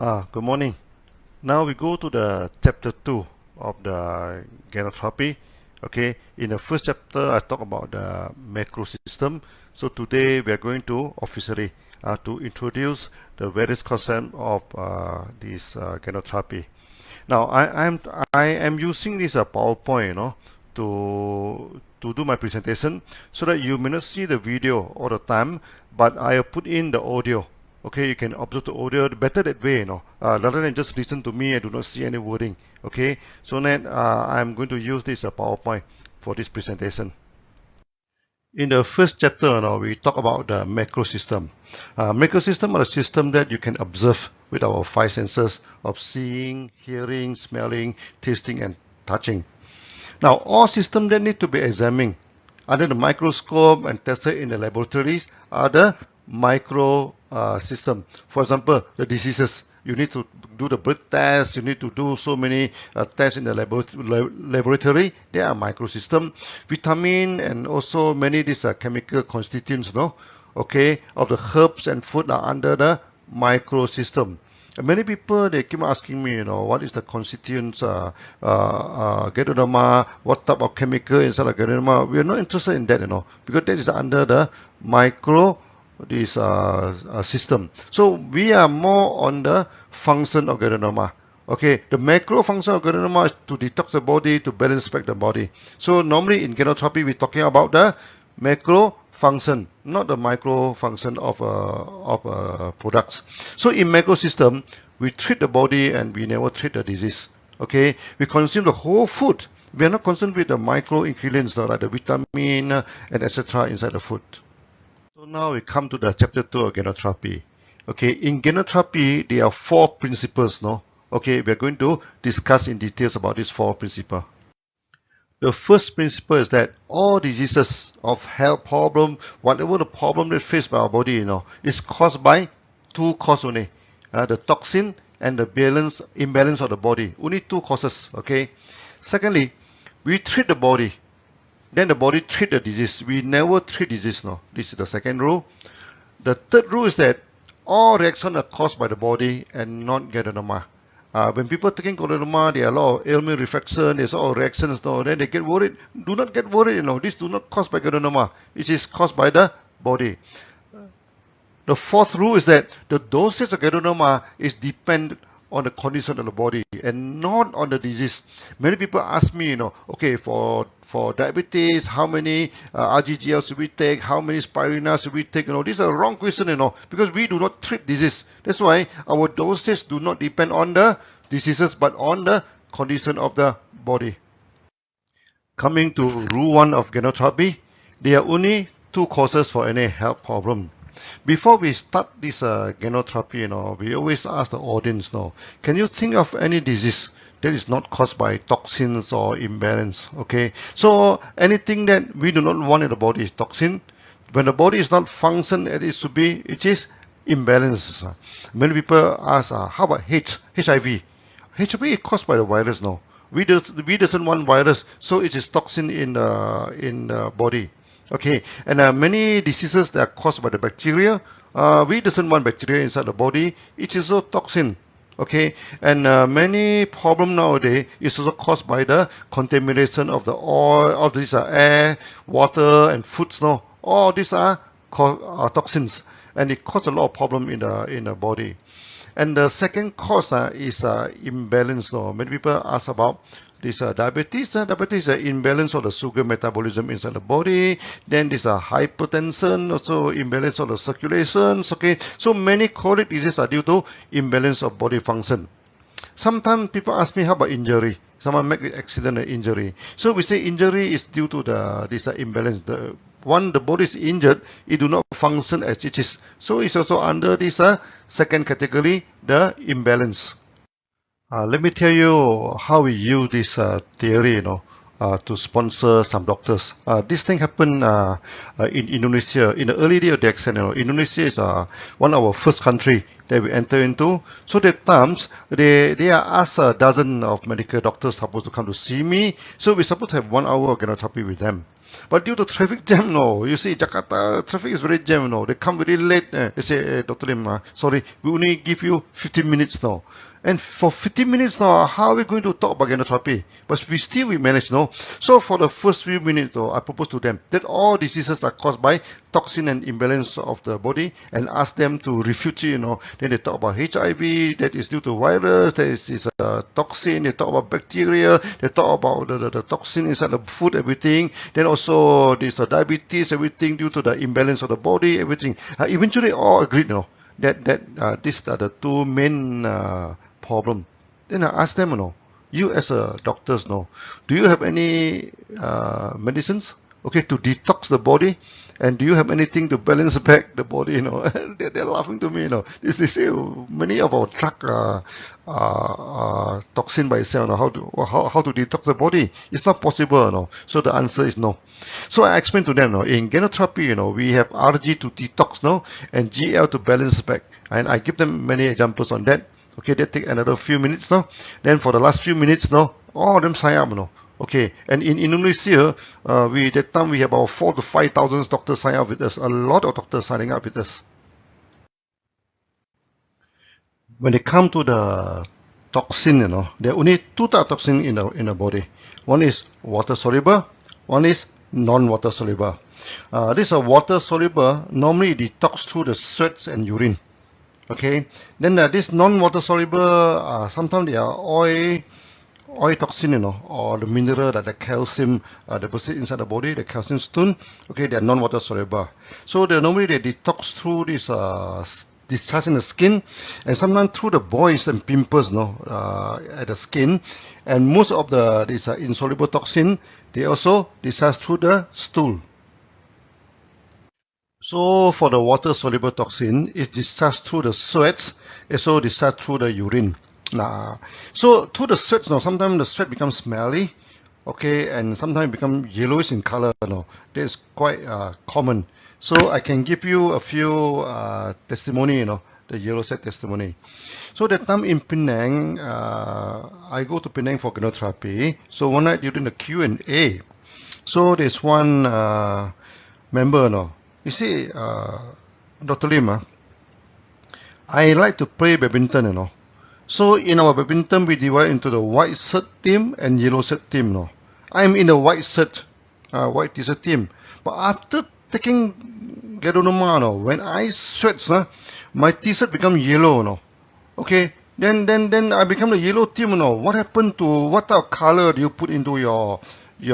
Good morning. Now we go to the chapter 2 of the Ganoterapia. Okay, in the first chapter I talk about the macro system. So today we are going to officially to introduce the various concepts of this Ganoterapia. Now I am using this PowerPoint, to do my presentation so that you may not see the video all the time, but I have put in the audio. Okay, you can observe the audio better that way, rather than just listen to me and do not see any wording. Okay, so then I'm going to use this PowerPoint for this presentation. In the first chapter, we talk about the macro system. Macro system are a system that you can observe with our five senses of seeing, hearing, smelling, tasting, and touching. Now, all systems that need to be examined under the microscope and tested in the laboratories are the micro system. For example, the diseases, you need to do the blood test, you need to do so many tests in the laboratory. They are micro system. Vitamin and also many of these chemical constituents, okay, of the herbs and food are under the micro system. And many people, they keep asking me, what is the constituents, Ganoderma, what type of chemical inside of Ganoderma. We are not interested in that, because that is under the micro system. So we are more on the function of Ganoderma. Okay, the macro function of Ganoderma is to detox the body, to balance back the body. So normally in Ganoterapia, we're talking about the macro function, not the micro function of products. So in macro system, we treat the body and we never treat the disease. Okay, we consume the whole food. We are not concerned with the micro ingredients like the vitamin and etc. inside the food. So now we come to the chapter 2 of Ganoterapia. Okay, in Ganoterapia, there are 4 principles, Okay, we are going to discuss in details about these 4 principles. The first principle is that all diseases of health problem, whatever the problem that faced by our body, is caused by 2 causes only. The toxin and the imbalance of the body. Only 2 causes, okay? Secondly, we treat the body. Then the body treat the disease. We never treat disease, This is the second rule. The third rule is that all reactions are caused by the body and not Ganoderma. When people taking Ganoderma, there are a lot of ailment reflection, there's all reactions, then they get worried. Do not get worried, This do not caused by Ganoderma. It is caused by the body. The fourth rule is that the dosage of Ganoderma is dependent on the condition of the body and not on the disease. Many people ask me, okay, for diabetes, how many RGGL should we take? How many spirulina should we take? These are wrong questions, because we do not treat disease. That's why our dosage do not depend on the diseases, but on the condition of the body. Coming to rule 1 of Ganoterapia, there are only 2 causes for any health problem. Before we start this Ganoterapia, we always ask the audience, can you think of any disease that is not caused by toxins or imbalance? Okay, so anything that we do not want in the body is toxin. When the body is not function as it should be, it is imbalance. Many people ask, how about HIV? HIV is caused by the virus. We doesn't want virus, so it is toxin in the body. Okay, and many diseases that are caused by the bacteria. We doesn't want bacteria inside the body. It is also toxin. Okay, and many problem nowadays is also caused by the contamination of the oil, of these air, water, and foods. All these are toxins, and it causes a lot of problem in the body. And the second cause is imbalance. Many people ask about this diabetes. Diabetes is an imbalance of the sugar metabolism inside the body. Then this hypertension, also imbalance of the circulations. Okay, so many chronic diseases are due to imbalance of body function. Sometimes people ask me, how about injury? Someone make an accident or injury. So we say injury is due to this imbalance. The body is injured, it do not function as it is. So it's also under this second category, the imbalance. Let me tell you how we use this theory, to sponsor some doctors. This thing happened in Indonesia in the early day of the accent. Indonesia is one of our first country that we enter into. So at times they are asked a dozen of medical doctors supposed to come to see me. So we're supposed to have 1 hour of Ganoterapia with them. But due to traffic jam, no. You see, Jakarta traffic is very jam, no. They come very late. They say, Dr. Lim, sorry, we only give you 15 minutes now. And for 15 minutes now, how are we going to talk about ganoterapy? But we manage, no? So for the first few minutes, though, I propose to them that all diseases are caused by toxin and imbalance of the body, and ask them to refute, you know. Then they talk about HIV, that is due to virus, that is a toxin, they talk about bacteria, they talk about the toxin inside the food, everything. Then also there's diabetes, everything due to the imbalance of the body, everything. Eventually all agreed, you know, that these are the two main problem. Then I asked them, you know, you as a doctors, no, do you have any medicines, okay, to detox the body? And do you have anything to balance back the body, you know? They're laughing to me, you know. They say many of our drug toxin by itself, you know, how to detox the body. It's not possible, you know. So the answer is no. So I explained to them, you know, in ganoterapy, you know, we have RG to detox, no, and GL to balance back. And I give them many examples on that. Okay, that take another few minutes now. Then for the last few minutes now, all of them sign up, you know. Okay, and in Indonesia, that time we have about 4,000 to 5,000 doctors sign up with us. A lot of doctors signing up with us. When they come to the toxin, you know, there are only two types of toxin in the body. One is water soluble, one is non-water soluble. This is water soluble. Normally it detox through the sweats and urine. Okay, then this non-water soluble, sometimes they are oil toxin, you know, or the mineral, like the calcium deposit inside the body, the calcium stone. Okay, they are non-water soluble. So normally they detox through this discharge in the skin, and sometimes through the boils and pimples, no, at the skin. And most of these insoluble toxin, they also discharge through the stool. So for the water soluble toxin, it's discharged through the sweats, also discharged through the urine. So through the sweats, no, sometimes the sweat becomes smelly, okay, and sometimes become yellowish in color, no. That is quite common. So I can give you a few testimony, you know, the yellow set testimony. So that time in Penang, I go to Penang for ganoterapy. So one night during the Q&A, so there's one member, no. You see, Dr. Lim, I like to play badminton, you know. So in our badminton, we divide into the white shirt team and yellow shirt team, no. I'm in the white shirt, white t-shirt team. But after taking Ganoderma, no, when I sweat, my t-shirt become yellow, no. Okay, then I become the yellow team, no. What happened to, what type of color do you put into your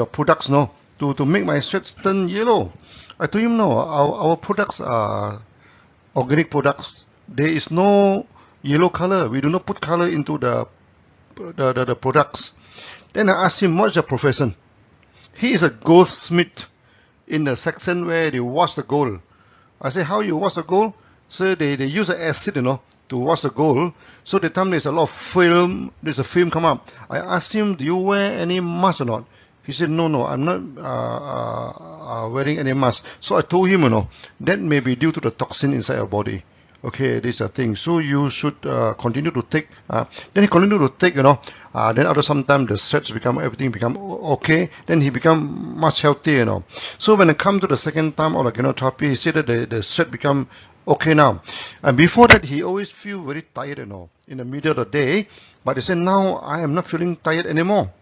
products, no, to make my sweats turn yellow? I told him, no, our products are organic products. There is no yellow color. We do not put color into the products. Then I asked him, what's your profession? He is a goldsmith in the section where they wash the gold. I said, how you wash the gold? So they use the acid, you know, to wash the gold. So the time there's a lot of film, there's a film come up. I asked him, do you wear any mask or not? He said, no, I'm not wearing any mask. So I told him, you know, that may be due to the toxin inside your body. Okay, this is a thing. So you should continue to take. Then he continued to take, you know. Then after some time, the sweats everything become okay. Then he become much healthier, you know. So when it come to the second time of the ganoterapy, he said that the sweat become okay now. And before that, he always feel very tired, you know, in the middle of the day. But he said, now I am not feeling tired anymore.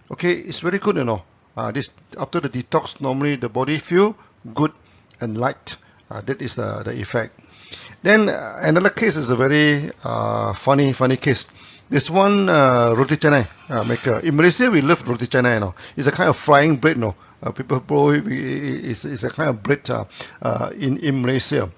Okay, it's very good, you know. This after the detox, normally the body feel good and light. That is the effect. Then another case is a very funny case. This one roti canai maker. In Malaysia, we love roti canai, you know. It's a kind of frying bread, you know. People probably it's a kind of bread in Malaysia.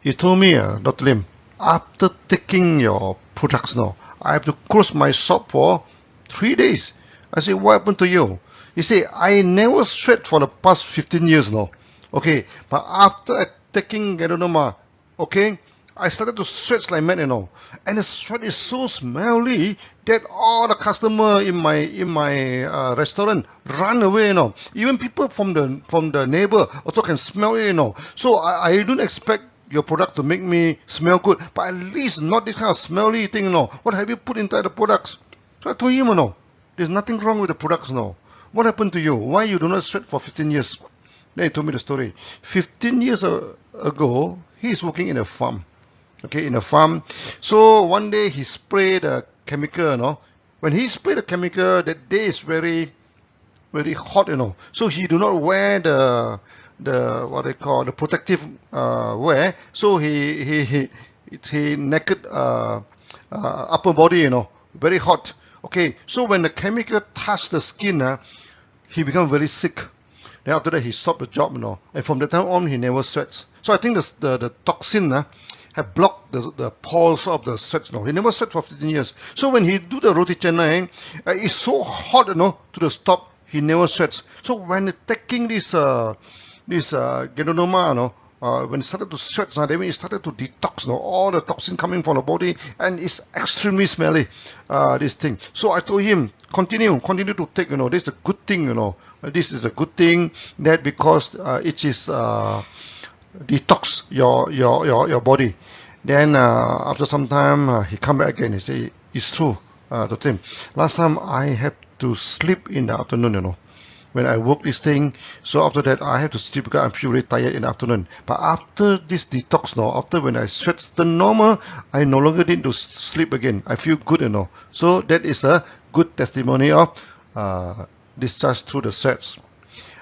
He told me, Dr. Lim, after taking your products now, I have to close my shop for 3 days. I said, what happened to you? He said, I never sweat for the past 15 years now. Okay, but after taking Ganoderma, okay, I started to sweat like mad, you know. And the sweat is so smelly that all the customer in my restaurant run away, you know. Even people from the neighbor also can smell it, you know. So I don't expect your product to make me smell good, but at least not this kind of smelly thing, you know. What have you put inside the products? So I told him, you know, there's nothing wrong with the products, no. what happened to you? Why you do not sweat for 15 years? Then he told me the story. 15 years ago, he is working in a farm. Okay, in a farm. So one day he sprayed a chemical, you know. When he sprayed the chemical, that day is very, very hot, you know. So he do not wear the what they call the protective wear. So he naked upper body, you know, very hot. Okay, so when the chemical touched the skin, he become very sick. Then after that he stopped the job, you know. And from that time on, he never sweats. So I think the toxin have blocked the pores of the sweat. No, he never sweat for 15 years. So when he do the roti canai, it's so hot, you know, to the stop. He never sweats. So when taking this Ganoterapia, you know, when he started to sweat, then he started to detox, you know, all the toxin coming from the body, and it's extremely smelly. This thing. So I told him, continue to take. You know, this is a good thing. You know, this is a good thing that because it is detox your body. Then after some time he come back again. He say it's true. To him, last time I have to sleep in the afternoon, you know, when I work this thing. So after that I have to sleep because I feel very tired in the afternoon. But after this detox, now after when I sweat the normal, I no longer need to sleep again. I feel good, you know. So that is a good testimony of discharge through the sweats.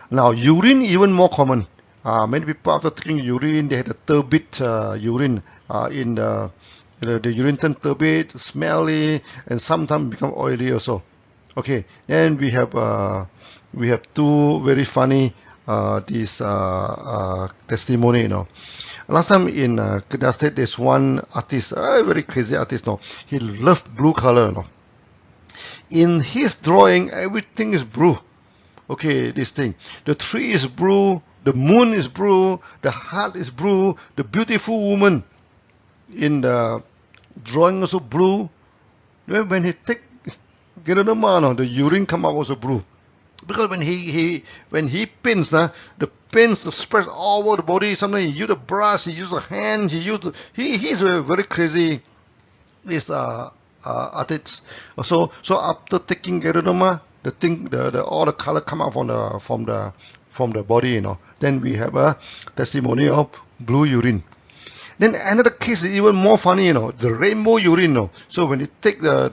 Now urine even more common. Many people after taking urine, they had a turbid urine in the urine turn turbid, smelly, and sometimes become oily also. Okay, then we have two very funny testimony, you know. Last time in Kedah State, there's one artist, a very crazy artist, no. He loved blue color, no. In his drawing, everything is blue. Okay, this thing. The tree is blue, the moon is blue, the heart is blue, the beautiful woman in the drawing also blue. When he take Ganoterapia, the urine come out also blue. Because when he paints, the paints spread all over the body. Sometimes he use the brush, he use the hand, he's a very crazy this artist. So after taking Ganoterapia, the thing all the color come out from the body, you know. Then we have a testimony of blue urine. Then another case is even more funny, you know, the rainbow urine, you know. So when you take the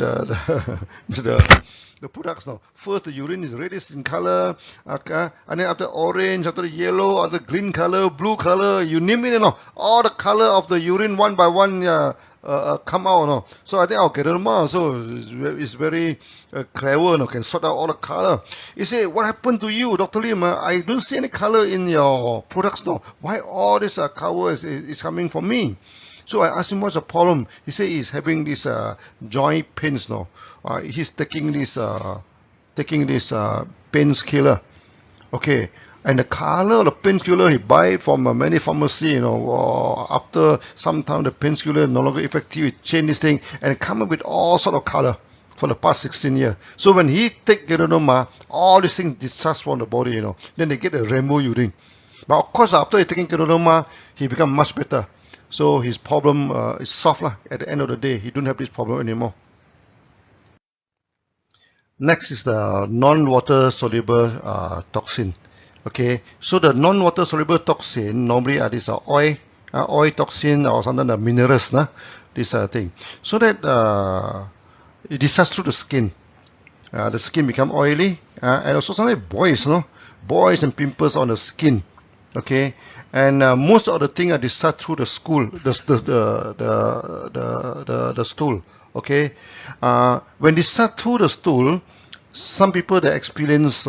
products, now first the urine is reddish in color, okay, and then after orange, after yellow, after green color, blue color, you name it, you know, all the color of the urine one by one come out, you know. So I think Ganoterapia so it's very clever, you know, can sort out all the color. You say, what happened to you, Dr. Lim? I don't see any color in your products now. Why all this color is coming from me? So I asked him what's the problem. He said he's having this joint pains now. He's taking this painkiller. Okay, and the color of the painkiller he buy from many pharmacy, you know. After some time the painkiller no longer effective, he change this thing and come up with all sort of color for the past 16 years. So when he take Ganoterapia, all these things discharge from the body, you know. Then they get a rainbow urine. But of course after he taking Ganoterapia, he become much better. So his problem is solved lah. At the end of the day, he don't have this problem anymore. Next is the non-water soluble toxin. Okay, so the non-water soluble toxin normally are these oil toxin or sometimes the minerals, this thing. So that it discharges through the skin. The skin become oily, and also sometimes boils and pimples on the skin. Okay, and most of the things are discharged through the stool. Okay, when discharged through the stool, some people they experience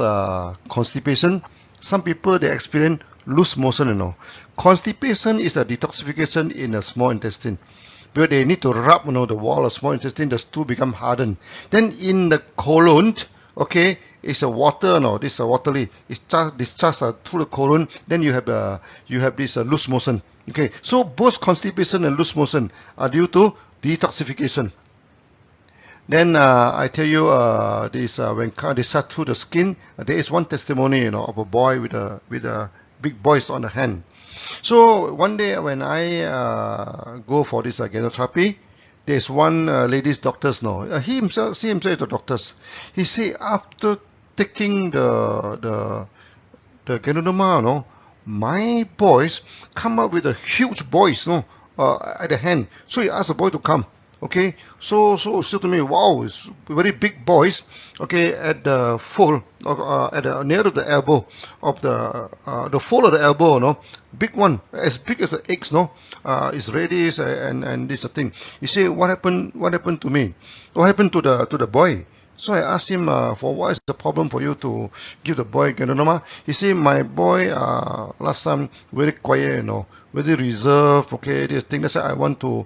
constipation. Some people they experience loose motion. You know, constipation is a detoxification in the small intestine. Because they need to rub, you know, the wall of small intestine, the stool become hardened. Then in the colon, okay, it's a water, no, this is a watery. It's discharged through the colon. Then you have this loose motion. Okay, so both constipation and loose motion are due to detoxification. Then I tell you this when discharged through the skin, there is one testimony, you know, of a boy with a big boils on the hand. So one day when I go for this Ganoterapia, there's one lady's doctor's, no, he himself is a doctor. He say after taking the Ganoderma, no, my boys come up with a huge boys, no, at the hand. So he asked the boy to come. Okay, so to me, wow, it's very big boys. Okay, at the fold, at the near to the elbow of the fold of the elbow, no, big one, as big as the eggs, no, is ready, and this thing. He say, what happened to me? What happened to the boy? So I asked him, for what is the problem for you to give the boy Ganoderma? He said, my boy, last time very quiet, you know, very reserved. Okay, this thing. That's why I want to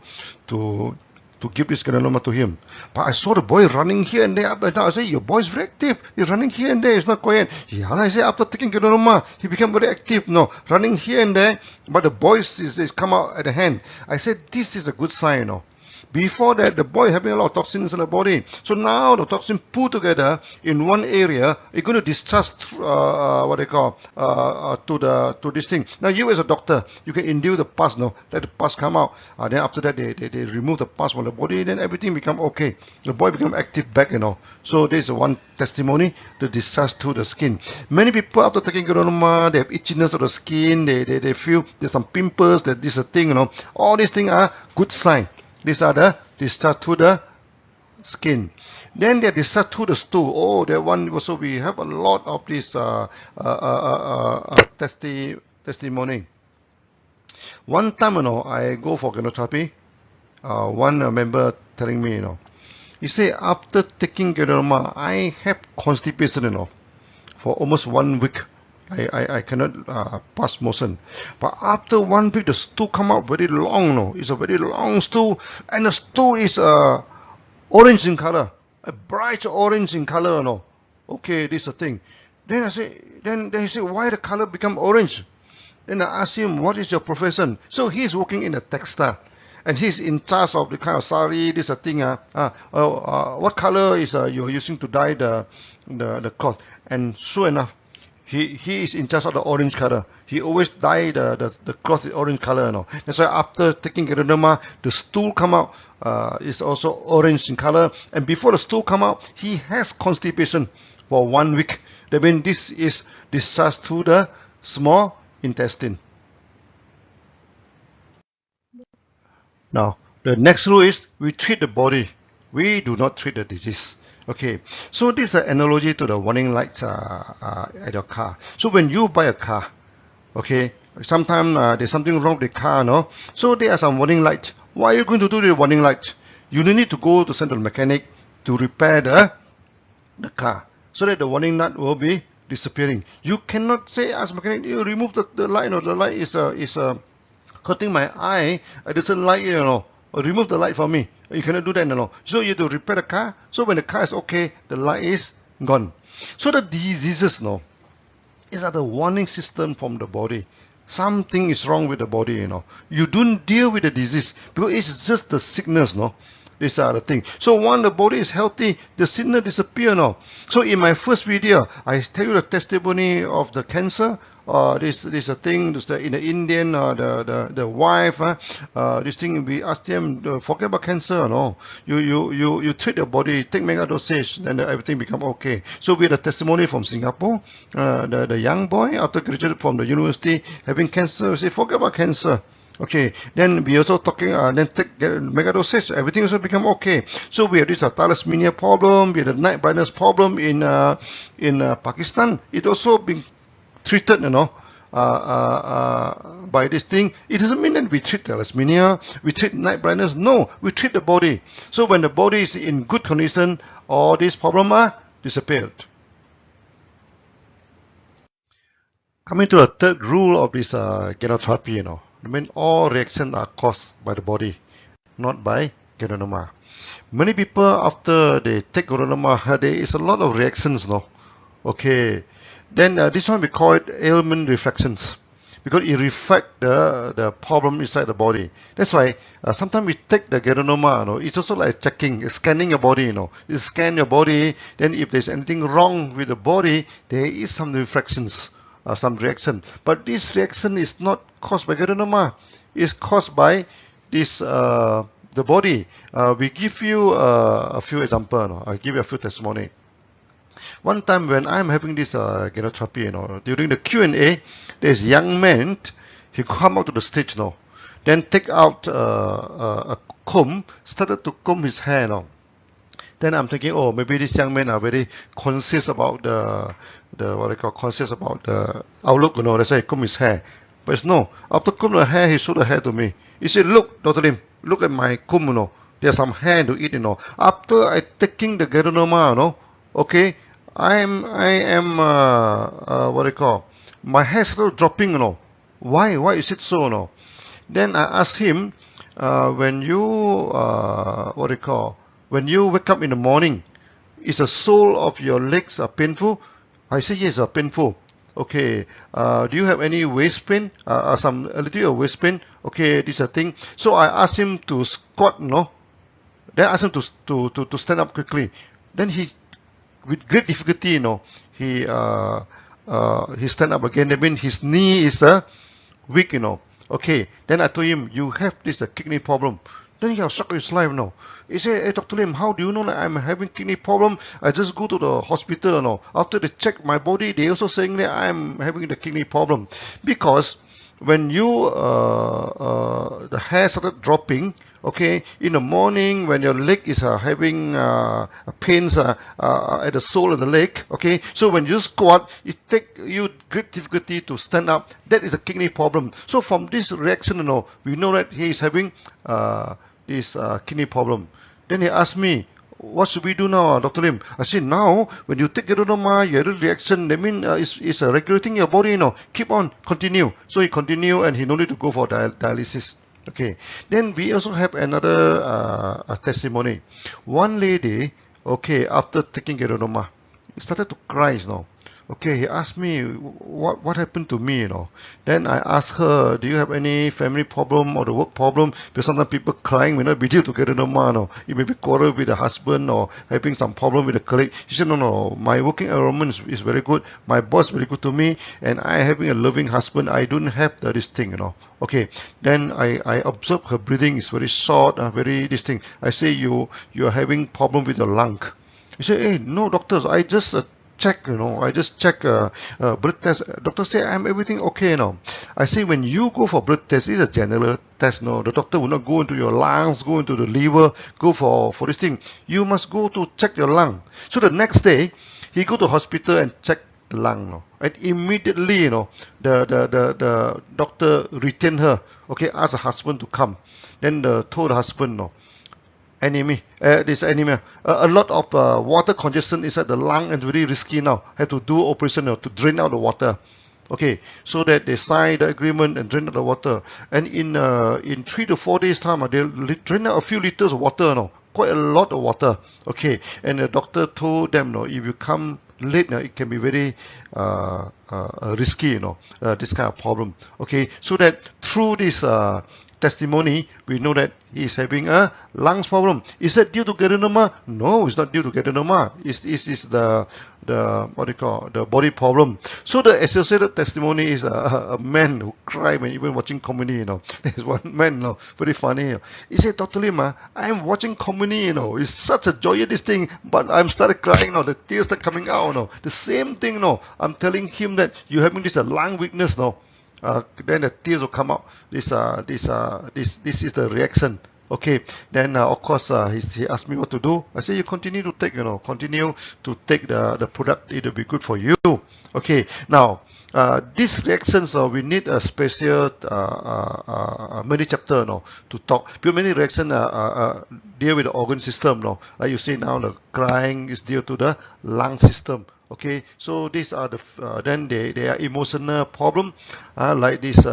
give this Ganoderma to him. But I saw the boy running here and there, up and down. I said, your boy's very active. He's running here and there. He's not quiet. Yeah, I said, after taking Ganoderma, he became very active. No, running here and there. But the boys is come out at the hand. I said, this is a good sign, you know. Before that, the boy having a lot of toxins in the body. So now the toxin put together in one area, it's going to discharge what they call to this thing. Now you as a doctor, you can induce the pus, no, let the pus come out. Then after that, they remove the pus from the body. Then everything become okay. The boy become active back, you know. So this is one testimony, the discharge to the skin. Many people after taking Ganoderma, they have itchiness of the skin. They feel there's some pimples. That this is a thing, you know. All these things are good sign. These are the discharge to the skin. Then they discharge to the stool. Oh, that one also we have a lot of this testimony. One time, you know, I go for Ganoterapy. One member telling me, you know, he say after taking Ganoderma, I have constipation, you know, for almost 1 week. I cannot pass motion. But after 1 week, the stool come out very long, no? It's a very long stool, and the stool is orange in color, a bright orange in color, no? Okay, this is the thing. Then I say, then he say, why the color become orange? Then I ask him, what is your profession? So he's working in a textile, and he's in charge of the kind of sari, this a thing. What color is you're using to dye the cloth? And sure enough, he is in charge of the orange color. He always dye the cloth is orange color, you know. That's why after taking Ganoderma, the stool come out is also orange in color. And before the stool come out, he has constipation for 1 week. That means this is discharged to the small intestine. Now, the next rule is we treat the body. We do not treat the disease. Okay, so this is an analogy to the warning lights at your car. So when you buy a car, okay, sometimes there's something wrong with the car, no? So there are some warning lights. What are you going to do with the warning lights? You need to go to send to the mechanic to repair the car, so that the warning light will be disappearing. You cannot say, ask mechanic, you remove the light, no, the light is hurting my eye, it doesn't like, you know, remove the light for me. You cannot do that, no. So you have to repair the car. So when the car is okay, the light is gone. So the diseases, no, is the warning system from the body. Something is wrong with the body, you know. You don't deal with the disease because it's just the sickness, no. These are the things. So once the body is healthy, the sickness disappear now. So in my first video, I tell you the testimony of the cancer. This is a thing. This in the Indian, the wife. This thing we ask them, forget about cancer. No, you treat your body, take mega dosage, then everything become okay. So we had a testimony from Singapore. The young boy after graduated from the university having cancer, we say forget about cancer. Okay, then we also talking, then take mega dosage, everything also become okay. So we have this thalassemia problem, we have the night blindness problem in Pakistan. It also been treated, you know, by this thing. It doesn't mean that we treat thalassemia, we treat night blindness. No, we treat the body. So when the body is in good condition, all these problems are disappeared. Coming to the third rule of this Ganoterapy, you know. I mean, all reactions are caused by the body, not by Ganoderma. Many people after they take Ganoderma, there is a lot of reactions, no? Okay. Then this one we call it ailment reflections, because it reflects the problem inside the body. That's why sometimes we take the Ganoderma, no? It's also like checking, scanning your body, you know. You scan your body, then if there's anything wrong with the body, there is some reflections. Some reaction, but this reaction is not caused by Ganoderma. It's caused by this the body. We give you a few examples. No? I'll give you a few testimony. One time when I'm having this Ganoterapia, during the Q&A, there's a young man, he come out to the stage, then take out a comb, started to comb his hair, Then I'm thinking, oh, maybe these young men are very conscious about conscious about the outlook, that's why he comb his hair. But it's no. After comb the hair, he showed the hair to me. He said, look, Dr. Lim, look at my comb, There's some hair to eat, After I taking the Ganoderma, okay, I am my hair started dropping, Why? Why is it so, Then I asked him, when you, when you wake up in the morning, is the sole of your legs painful? I said, yes, painful. Okay, do you have any waist pain? A little bit of waist pain? Okay, this is a thing. So I asked him to squat, Then I asked him to stand up quickly. Then he, with great difficulty, he stand up again. That means his knee is weak, Okay, then I told him, you have this kidney problem. Then he was shocked his life, He said, hey, Dr. Lim, how do you know that I'm having kidney problem? I just go to the hospital, After they check my body, they also saying that I'm having the kidney problem. Because when you, the hair started dropping, okay, in the morning when your leg is having pains at the sole of the leg, okay, so when you squat, it takes you great difficulty to stand up. That is a kidney problem. So from this reaction, we know that he is having this kidney problem. Then he asked me, what should we do now, Dr. Lim? I said, now, when you take Ganoderma, you have a reaction, that means it's regulating your body, Keep on, continue. So he continue and he no need to go for dialysis. Okay. Then we also have another testimony. One lady, okay, after taking Ganoderma, started to cry, Okay, he asked me, what happened to me, Then I asked her, do you have any family problem or the work problem? Because sometimes people crying may not be due to Ganoderma, You may be quarrel with the husband or having some problem with a colleague. She said, no, my working environment is very good. My boss is very good to me, and I having a loving husband. I don't have this thing, Okay, then I observe her breathing is very short, very this thing. I say, you are having problem with your lung. He said, hey, no, doctors, I just check, I just check blood test. Doctor say I'm everything okay now. I say when you go for blood test, it's a general test. The doctor will not go into your lungs, go into the liver, go for this thing. You must go to check your lung. So the next day, he go to hospital and check the lung. And immediately, the doctor retained her. Okay, ask the husband to come. Then told the husband, this anemia. A lot of water congestion inside the lung and very risky now. Have to do operation to drain out the water. Okay, so that they sign the agreement and drain out the water. And in 3 to 4 days time, they drain out a few liters of water. Quite a lot of water. Okay, and the doctor told them, if you come late, it can be very risky, this kind of problem. Okay, so that through this testimony, we know that he is having a lungs problem. Is that due to Ganoderma? No, it's not due to Ganoderma. It's the the body problem. So the associated testimony is a man who cried when even watching comedy. There's one man, very funny. He said, Dr. Lim, I'm watching comedy. It's such a joyous this thing, but I'm started crying. The tears are coming out. The same thing. I'm telling him that you're having this lung weakness. Then the tears will come out. This is the reaction. Okay. Then of course he asked me what to do. I said you continue to take the product. It will be good for you. Okay. Now these reactions we need a special many chapter to talk. Because many reactions deal with the organ system. Like you see now, the crying is due to the lung system. Okay, so these are the then they are emotional problem, like this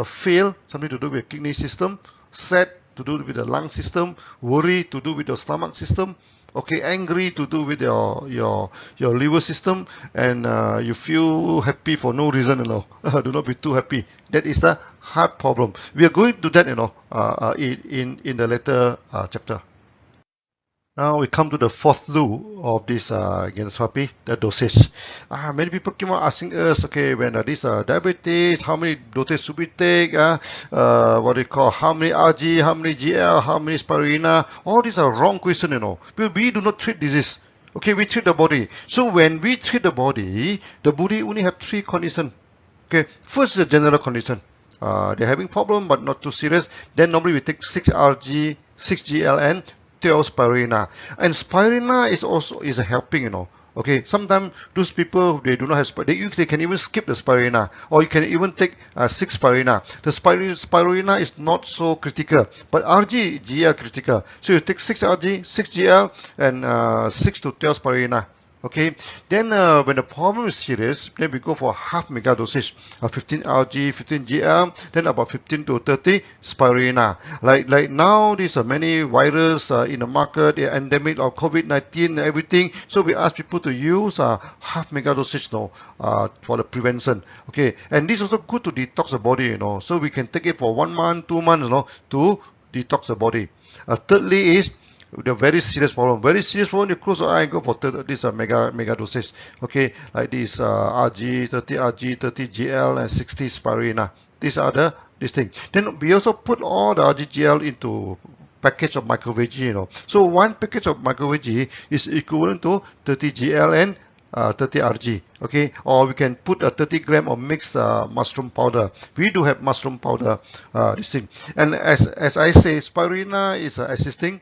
fear, something to do with kidney system, sad to do with the lung system, worry to do with the stomach system, okay, angry to do with your liver system, and you feel happy for no reason, do not be too happy. That is the heart problem. We are going to that, in the later chapter. Now we come to the fourth law of this Ganoterapia, the dosage. Many people keep on asking us, okay, when this diabetes, how many dosage should we take? How many RG, how many GL, how many spirulina? All these are wrong questions, Because we do not treat disease. Okay, we treat the body. So when we treat the body only have 3 conditions. Okay, first is the general condition. They're having problem but not too serious. Then normally we take 6Rg, 6GL and 12 spirulina. And spirulina is helping, you know. Okay, sometimes those people, they do not have they can even skip the spirulina, or you can even take 6 spirulina. The spirulina is not so critical, but Rg, GL critical. So you take 6 Rg, 6 GL, and 6 to 12 spirulina. Okay, then when the problem is serious, then we go for half mega dosage, 15 Rg, 15 GL, then about 15 to 30 spirulina. Like now, these are many virus in the market, the endemic of COVID-19 and everything. So we ask people to use half mega dosage, for the prevention. Okay, and this is also good to detox the body, you know. So we can take it for 1 month, 2 months, to detox the body. Thirdly is the very serious problem. Very serious problem, you close your eye and go for this mega dosage. Okay, like this Rg, 30 Rg, 30 GL and 60 spirulina. These are this thing. Then we also put all the RgGL into package of micro veggie, you know. So one package of micro veggie is equivalent to 30 GL and 30 Rg. Okay, or we can put a 30 gram of mixed mushroom powder. We do have mushroom powder, this thing. And as I say, spirulina is assisting.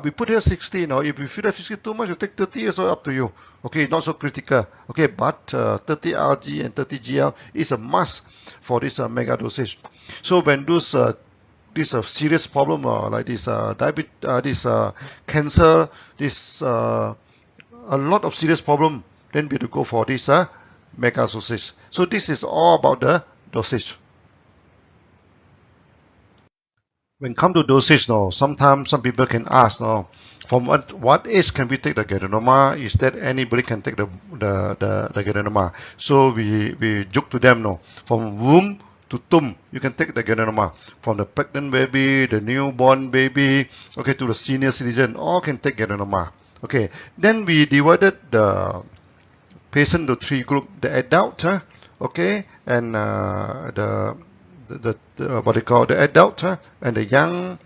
We put here 60, if you feel that 60 too much, you take 30, also up to you. Okay, not so critical. Okay, but 30 Rg and 30 GL is a must for this mega dosage. So when those this serious problem like this diabetes, this cancer, this a lot of serious problem, then we have to go for this mega dosage. So this is all about the dosage. When come to dosage, sometimes some people can ask, from what age can we take the Ganoderma? Is that anybody can take the Ganoderma? So we joke to them, from womb to tomb, you can take the Ganoderma. From the pregnant baby, the newborn baby, okay, to the senior citizen, all can take Ganoderma. Okay, then we divided the patient to 3 groups: the adult, okay, and the what they call the adult and the young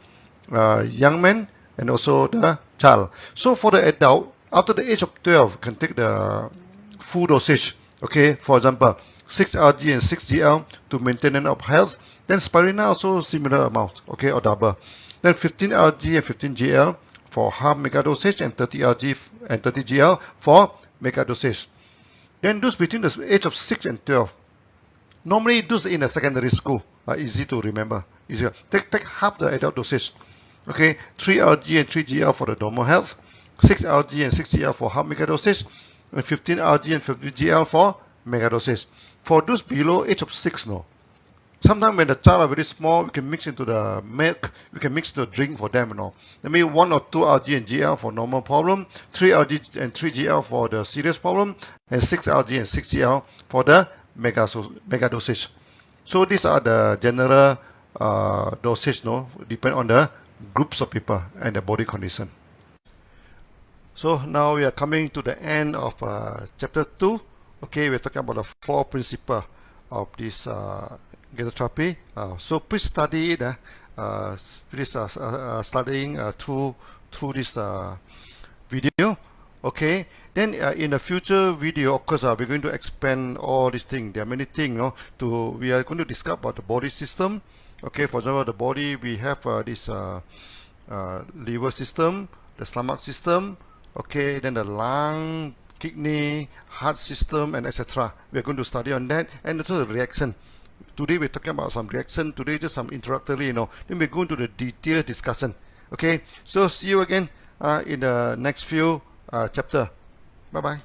man, and also the child. So for the adult, after the age of 12, can take the full dosage. Okay, for example, 6 Rg and 6 GL to maintenance of health. Then spirulina also similar amount, okay, or double. Then 15 Rg and 15 GL for half mega dosage, and 30 Rg and 30 GL for mega dosage. Then those between the age of 6 and 12. Normally, those in a secondary school are easy to remember. Easier. Take half the adult dosage. Okay, 3 Rg and 3 GL for the normal health, 6 Rg and 6 GL for half mega dosage, and 15 Rg and 15 GL for mega dosage. For those below age of 6, sometimes when the child are very small, we can mix into the milk, we can mix the drink for them, Maybe 1 or 2 Rg and GL for normal problem, 3 Rg and 3 GL for the serious problem, and 6 Rg and 6 GL for the mega dosage. So these are the general dosage, depend on the groups of people and the body condition. So now we are coming to the end of chapter 2. Okay, we're talking about the 4 principles of this Ganoterapia. So please study it. Please studying through this video. Okay, then in the future video, of course, we're going to expand all these things. There are many things, we are going to discuss about the body system. Okay, for example, the body, we have this liver system, the stomach system, okay, then the lung, kidney, heart system, and etc. We are going to study on that, and also the reaction. Today we're talking about some reaction. Today just some introductory, Then we're going to the detailed discussion. Okay, so see you again in the next few chapter. Bye bye.